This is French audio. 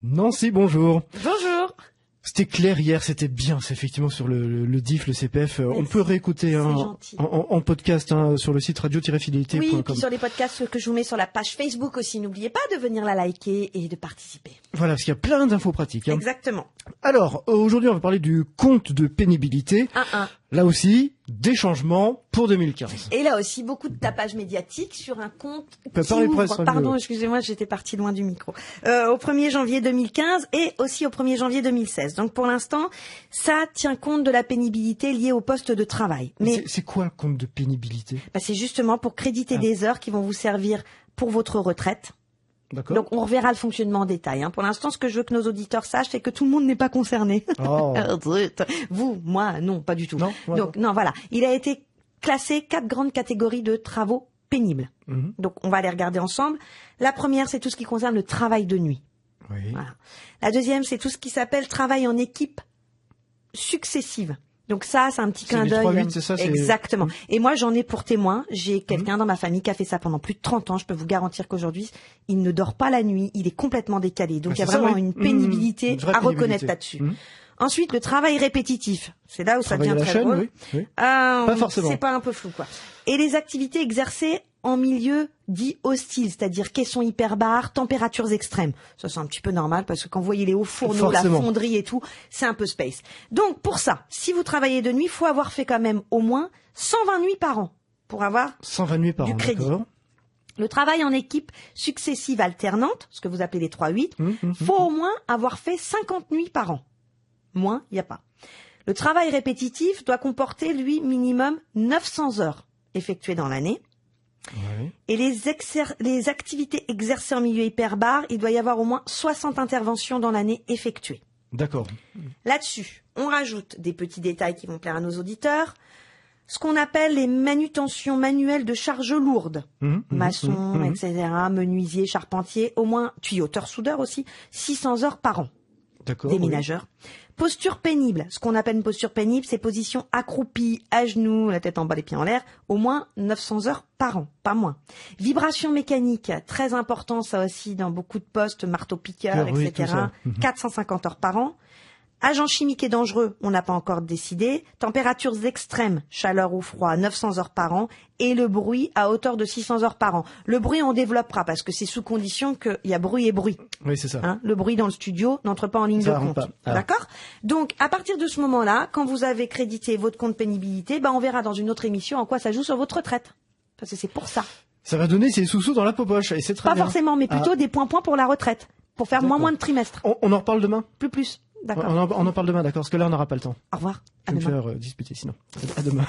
Nancy, bonjour. Bonjour. C'était clair hier, c'était bien, c'est effectivement sur le DIF, le CPF. On peut réécouter en podcast sur le site radio-fidélité.com. Oui, et puis sur les podcasts que je vous mets sur la page Facebook aussi. N'oubliez pas de venir la liker et de participer. Voilà, parce qu'il y a plein d'infos pratiques. Exactement. Alors, aujourd'hui, on va parler du compte de pénibilité. Là aussi, des changements pour 2015. Et là aussi, beaucoup de tapage médiatique sur un compte Pardon, excusez-moi, j'étais partie loin du micro. Au 1er janvier 2015 et aussi au 1er janvier 2016. Donc pour l'instant, ça tient compte de la pénibilité liée au poste de travail. Mais c'est quoi le compte de pénibilité ? C'est justement pour créditer des heures qui vont vous servir pour votre retraite. D'accord. Donc on reverra le fonctionnement en détail. Pour l'instant, ce que je veux que nos auditeurs sachent, c'est que tout le monde n'est pas concerné. Oh. Vous, moi, non, pas du tout. Non, donc non, voilà. Il a été classé 4 grandes catégories de travaux pénibles. Donc on va les regarder ensemble. La première, c'est tout ce qui concerne le travail de nuit. Oui. Voilà. La deuxième, c'est tout ce qui s'appelle travail en équipe successive. Donc ça, c'est un petit clin d'œil. 3-8, c'est ça, exactement. Et moi, j'en ai pour témoin. J'ai quelqu'un dans ma famille qui a fait ça pendant plus de 30 ans. Je peux vous garantir qu'aujourd'hui, il ne dort pas la nuit. Il est complètement décalé. Donc il y a vraiment une pénibilité à reconnaître là-dessus. Ensuite, le travail répétitif. C'est là où ça devient très drôle. Oui. Pas forcément. C'est pas un peu flou, quoi. Et les activités exercées en milieu dit hostile, c'est-à-dire caissons hyperbares, températures extrêmes. Ça, c'est un petit peu normal parce que quand vous voyez les hauts fourneaux, la fonderie et tout, c'est un peu space. Donc, pour ça, si vous travaillez de nuit, il faut avoir fait quand même au moins 120 nuits par an pour avoir 120 nuits par du an, crédit. d'accord. Le travail en équipe successive alternante, ce que vous appelez les 3-8, faut au moins avoir fait 50 nuits par an. Moins, il n'y a pas. Le travail répétitif doit comporter, lui, minimum 900 heures effectuées dans l'année. Oui. Et les activités exercées en milieu hyperbare, il doit y avoir au moins 60 interventions dans l'année effectuées. D'accord. Là-dessus, on rajoute des petits détails qui vont plaire à nos auditeurs. Ce qu'on appelle les manutentions manuelles de charges lourdes. Maçon, etc., menuisier, charpentier, au moins tuyauteur, soudeur aussi, 600 heures par an. D'accord. Déménageurs. Posture pénible. Ce qu'on appelle une posture pénible, c'est position accroupie, à genoux, la tête en bas, les pieds en l'air, au moins 900 heures par an, pas moins. Vibration mécanique, très important ça aussi dans beaucoup de postes, marteau-piqueur, etc. 450 heures par an. Agents chimiques et dangereux, on n'a pas encore décidé. Températures extrêmes, chaleur ou froid, 900 heures par an. Et le bruit à hauteur de 600 heures par an. Le bruit, on développera parce que c'est sous condition qu'il y a bruit et bruit. Oui, c'est ça. Le bruit dans le studio n'entre pas en ligne de compte. D'accord ? Donc, à partir de ce moment-là, quand vous avez crédité votre compte pénibilité, on verra dans une autre émission en quoi ça joue sur votre retraite. Parce que c'est pour ça. Ça va donner ses sous-sous dans la poche et c'est très bien. Pas forcément, mais plutôt des points pour la retraite. Pour faire moins de trimestres. On en reparle demain ? Plus. D'accord. On en parle demain, d'accord, parce que là, on n'aura pas le temps. Au revoir. Je vais me faire disputer sinon. À demain.